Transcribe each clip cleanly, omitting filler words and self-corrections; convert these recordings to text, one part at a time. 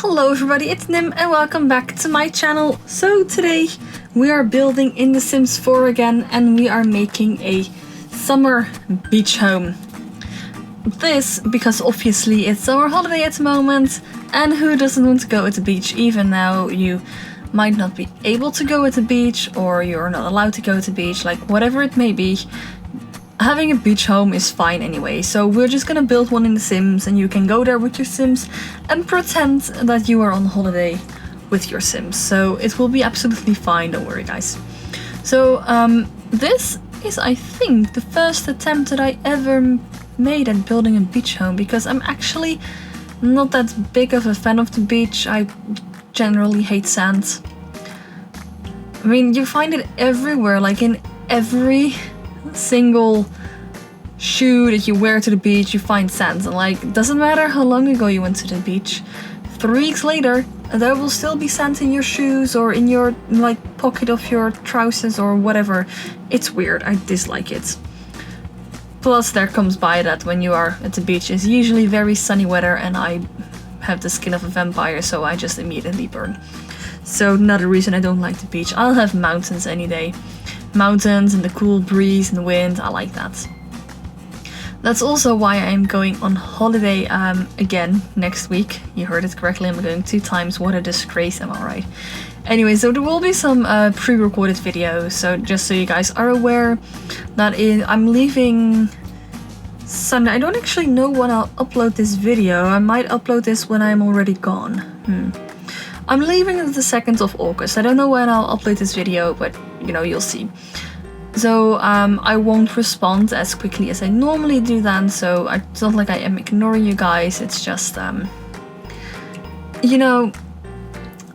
Hello everybody, it's Nym and welcome back to my channel. So today we are building in The Sims 4 again and we are making a summer beach home. This because obviously it's summer holiday at the moment and who doesn't want to go at the beach, even now you might not be able to go at the beach or you're not allowed to go at the beach, like whatever it may be. Having a beach home is fine anyway, so we're just gonna build one in The Sims and you can go there with your Sims and pretend that you are on holiday with your Sims. So it will be absolutely fine, don't worry guys. So this is, I think, the first attempt that I ever made at building a beach home, because I'm actually not that big of a fan of the beach. I generally hate sand. I mean, you find it everywhere, like in every single shoe that you wear to the beach you find sand, and like doesn't matter how long ago you went to the beach, 3 weeks later there will still be sand in your shoes or in your like pocket of your trousers or whatever. It's weird, I dislike it. Plus there comes by that when you are at the beach it's usually very sunny weather and I have the skin of a vampire, so I just immediately burn. So another reason I don't like the beach. I'll have mountains any day. Mountains and the cool breeze and the wind, I like that. That's also why I'm going on holiday again next week. You heard it correctly, I'm going 2 times. What a disgrace, am I right? Anyway, so there will be some pre-recorded videos, so just so you guys are aware that I'm leaving Sunday. I don't actually know when I'll upload this video. I might upload this when I'm already gone. I'm leaving on the 2nd of August. I don't know when I'll upload this video, but you know, you'll see. So I won't respond as quickly as I normally do then, so it's not like I am ignoring you guys, it's just, you know,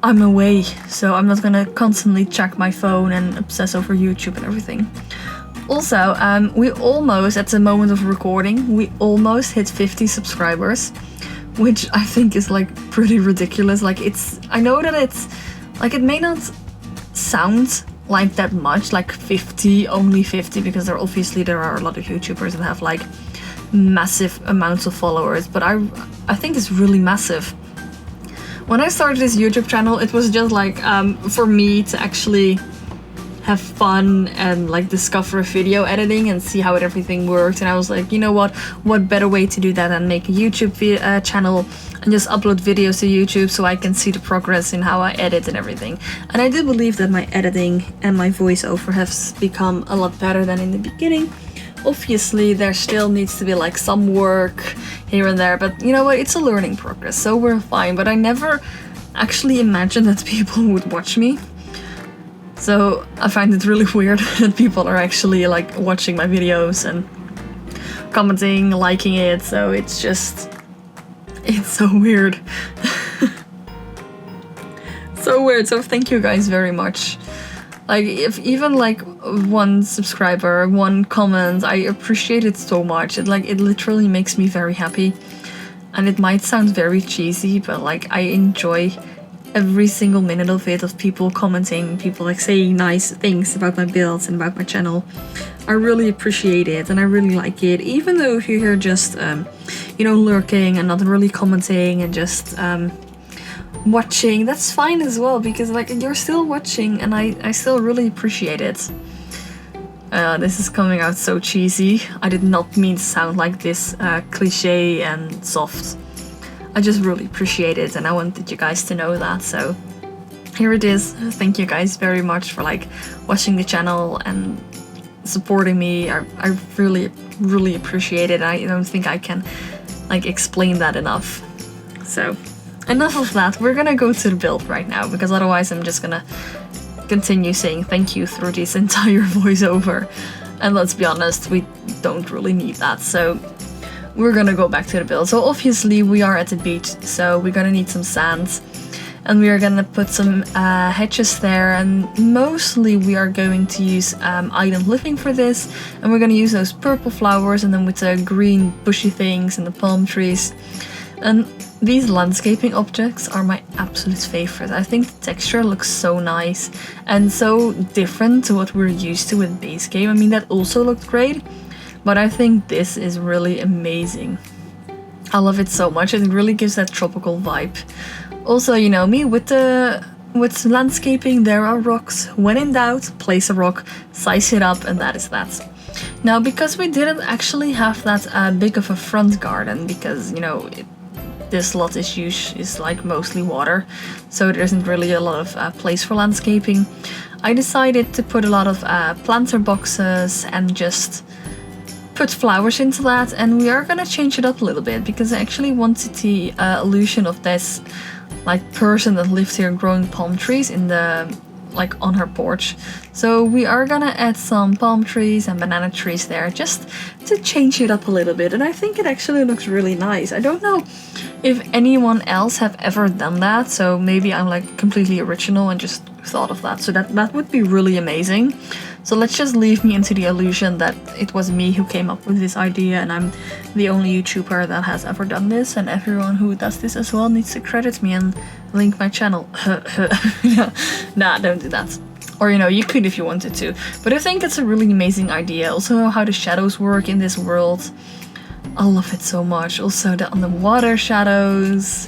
I'm away, so I'm not gonna constantly check my phone and obsess over YouTube and everything. Also, we almost, at the moment of recording, we almost hit 50 subscribers, which I think is like pretty ridiculous. Like I know that it's, like it may not sound like that much, like 50, only 50, because there are a lot of YouTubers that have like massive amounts of followers, but I think it's really massive. When I started this YouTube channel, it was just like for me to actually have fun and like discover video editing and see how everything worked, and I was like, you know what better way to do that than make a YouTube channel and just upload videos to YouTube so I can see the progress in how I edit and everything. And I do believe that my editing and my voiceover has become a lot better than in the beginning. Obviously there still needs to be like some work here and there, but you know what, it's a learning progress, so we're fine. But I never actually imagined that people would watch me. So I find it really weird that people are actually like watching my videos and commenting, liking it, so it's so weird. So weird, so thank you guys very much. Like if even like 1 subscriber, 1 comment, I appreciate it so much. It literally makes me very happy. And it might sound very cheesy, but like I enjoy every single minute of it, of people commenting, people like saying nice things about my builds and about my channel. I really appreciate it and I really like it, even though if you're here just you know, lurking and not really commenting and just watching, that's fine as well, because like you're still watching and I still really appreciate it. This is coming out so cheesy. I did not mean to sound like this cliche and soft. I just really appreciate it and I wanted you guys to know that, so here it is. Thank you guys very much for like watching the channel and supporting me. I really appreciate it. I don't think I can like explain that enough. So enough of that, we're gonna go to the build right now, because otherwise I'm just gonna continue saying thank you through this entire voiceover, and let's be honest, we don't really need that. So we're gonna go back to the build. So obviously we are at the beach, so we're gonna need some sand, and we are gonna put some hedges there, and mostly we are going to use island living for this, and we're gonna use those purple flowers and then with the green bushy things and the palm trees. And these landscaping objects are my absolute favorite. I think the texture looks so nice and so different to what we're used to with base game. I mean, that also looked great, but I think this is really amazing. I love it so much. It really gives that tropical vibe. Also, you know me, with landscaping, there are rocks. When in doubt, place a rock, size it up, and that is that. Now, because we didn't actually have that big of a front garden, because, you know, this lot is like mostly water, so there isn't really a lot of place for landscaping, I decided to put a lot of planter boxes and just put flowers into that, and we are gonna change it up a little bit because I actually wanted the illusion of this like person that lived here growing palm trees in the like on her porch. So we are gonna add some palm trees and banana trees there just to change it up a little bit, and I think it actually looks really nice. I don't know if anyone else have ever done that, so maybe I'm like completely original and just thought of that, so that would be really amazing. So let's just leave me into the illusion that it was me who came up with this idea and I'm the only YouTuber that has ever done this, and everyone who does this as well needs to credit me and link my channel. Nah, don't do that. Or, you know, you could if you wanted to. But I think it's a really amazing idea. Also how the shadows work in this world. I love it so much. Also the underwater shadows.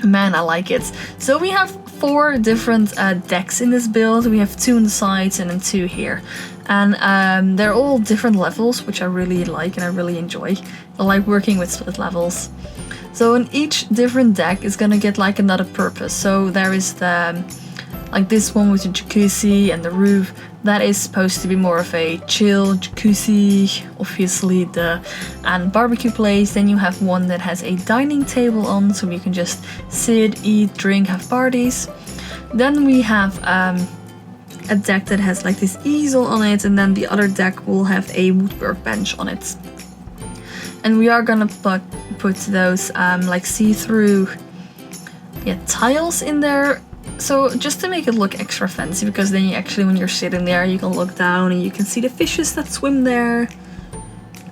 Man, I like it. So we have 4 different decks in this build. We have 2 on the sides and then 2 here. And they're all different levels, which I really like and I really enjoy. I like working with split levels. So in each different deck is gonna get like another purpose. So there is the like this one with the jacuzzi and the roof. That is supposed to be more of a chill jacuzzi, obviously, and barbecue place. Then you have one that has a dining table on, so you can just sit, eat, drink, have parties. Then we have a deck that has like this easel on it, and then the other deck will have a wood workbench on it. And we are gonna put those like see-through tiles in there. So just to make it look extra fancy, because then you actually, when you're sitting there, you can look down and you can see the fishes that swim there.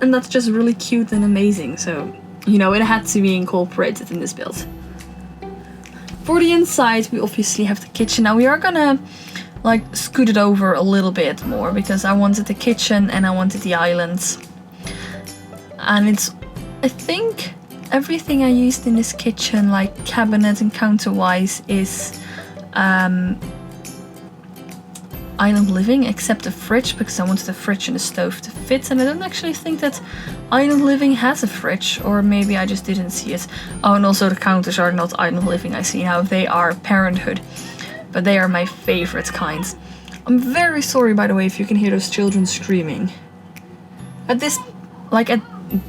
And that's just really cute and amazing. So, you know, it had to be incorporated in this build. For the inside, we obviously have the kitchen. Now we are gonna like scoot it over a little bit more because I wanted the kitchen and I wanted the islands. And it's, I think everything I used in this kitchen, like cabinet and counter-wise, is island living, except the fridge, because I wanted the fridge and the stove to fit, and I don't actually think that island living has a fridge, or maybe I just didn't see it. Oh, and also the counters are not island living, I see now, they are Parenthood, but they are my favorite kinds. I'm very sorry, by the way, if you can hear those children screaming. At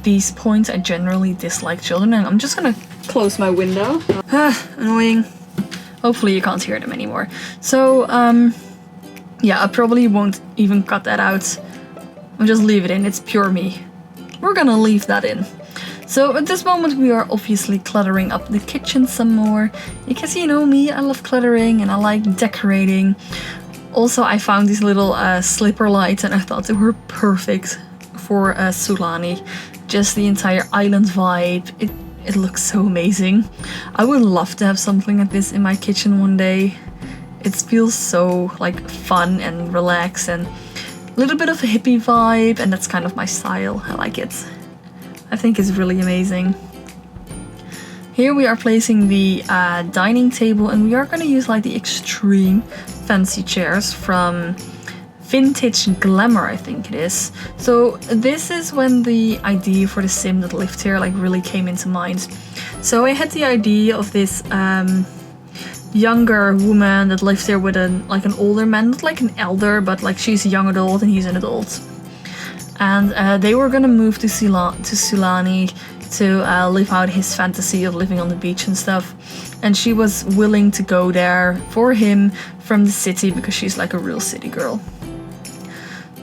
these points, I generally dislike children, and I'm just gonna close my window. Annoying. Hopefully you can't hear them anymore. So, yeah, I probably won't even cut that out. I'll just leave it in, it's pure me. We're gonna leave that in. So at this moment we are obviously cluttering up the kitchen some more. Because you know me, I love cluttering and I like decorating. Also, I found these little slipper lights and I thought they were perfect for Sulani. Just the entire island vibe. It looks so amazing. I would love to have something like this in my kitchen one day. It feels so like fun and relaxed and a little bit of a hippie vibe, and that's kind of my style. I like it. I think it's really amazing. Here we are placing the dining table, and we are going to use like the extreme fancy chairs from Vintage Glamour, I think it is. So this is when the idea for the sim that lived here like really came into mind. So I had the idea of this younger woman that lives here with an older man, not like an elder, but like she's a young adult and he's an adult. And they were gonna move to Sulani to live out his fantasy of living on the beach and stuff. And she was willing to go there for him from the city because she's like a real city girl.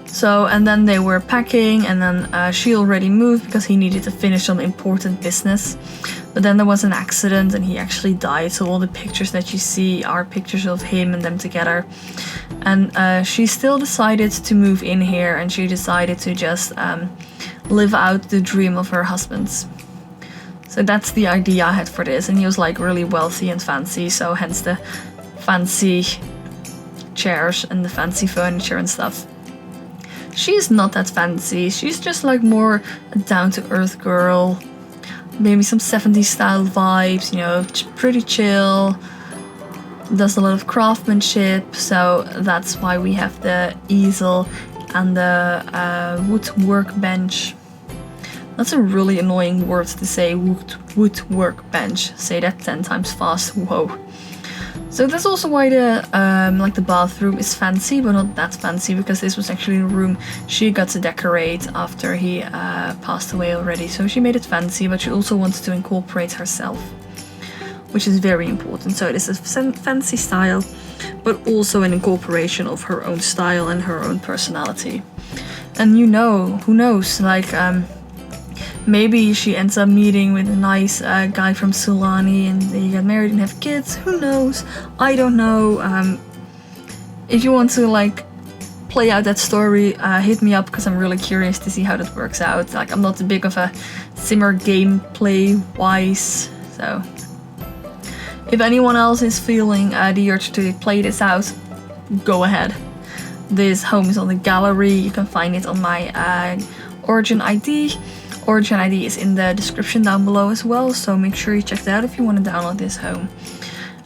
So, and then they were packing, and then she already moved because he needed to finish some important business. But then there was an accident and he actually died, so all the pictures that you see are pictures of him and them together. And she still decided to move in here, and she decided to just live out the dream of her husband's. So that's the idea I had for this, and he was like really wealthy and fancy, so hence the fancy chairs and the fancy furniture and stuff. She's not that fancy, she's just like more a down-to-earth girl. maybe some 70s style vibes, you know, pretty chill. Does a lot of craftsmanship, so that's why we have the easel and the wood workbench. That's a really annoying word to say, wood workbench. Say that 10 times fast, whoa. So that's also why the like the bathroom is fancy, but not that fancy, because this was actually the room she got to decorate after he passed away already. So she made it fancy, but she also wanted to incorporate herself, which is very important. So it is a fancy style, but also an incorporation of her own style and her own personality. And you know, who knows, like maybe she ends up meeting with a nice guy from Sulani and they get married and have kids. Who knows? I don't know. If you want to like play out that story, hit me up, because I'm really curious to see how that works out. Like, I'm not big of a simmer gameplay wise, so if anyone else is feeling the urge to play this out, go ahead. This home is on the gallery. You can find it on my Origin ID. Origin ID is in the description down below as well, so make sure you check that out if you want to download this home.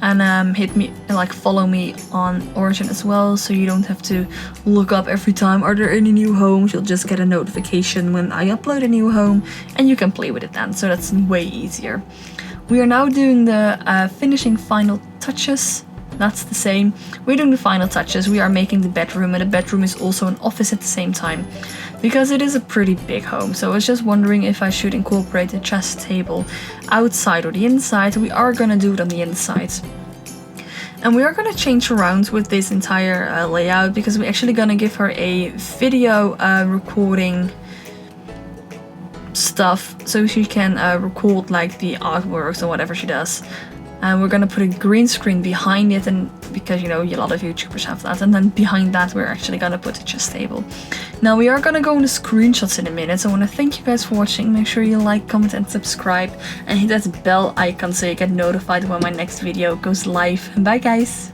And hit me, like, follow me on Origin as well, so you don't have to look up every time are there any new homes. You'll just get a notification when I upload a new home, and you can play with it then, so that's way easier. We are now doing the finishing final touches. That's the same. We're doing the final touches. We are making the bedroom, and the bedroom is also an office at the same time, because it is a pretty big home. So I was just wondering if I should incorporate the chess table outside or the inside. We are gonna do it on the inside. And we are gonna change around with this entire layout, because we're actually gonna give her a video recording stuff, so she can record like the artworks or whatever she does. And we're gonna put a green screen behind it, and because you know a lot of YouTubers have that, and then behind that we're actually gonna put a chess table. Now we are gonna go into screenshots in a minute, so I want to thank you guys for watching. Make sure you like, comment and subscribe, and hit that bell icon so you get notified when my next video goes live. Bye guys!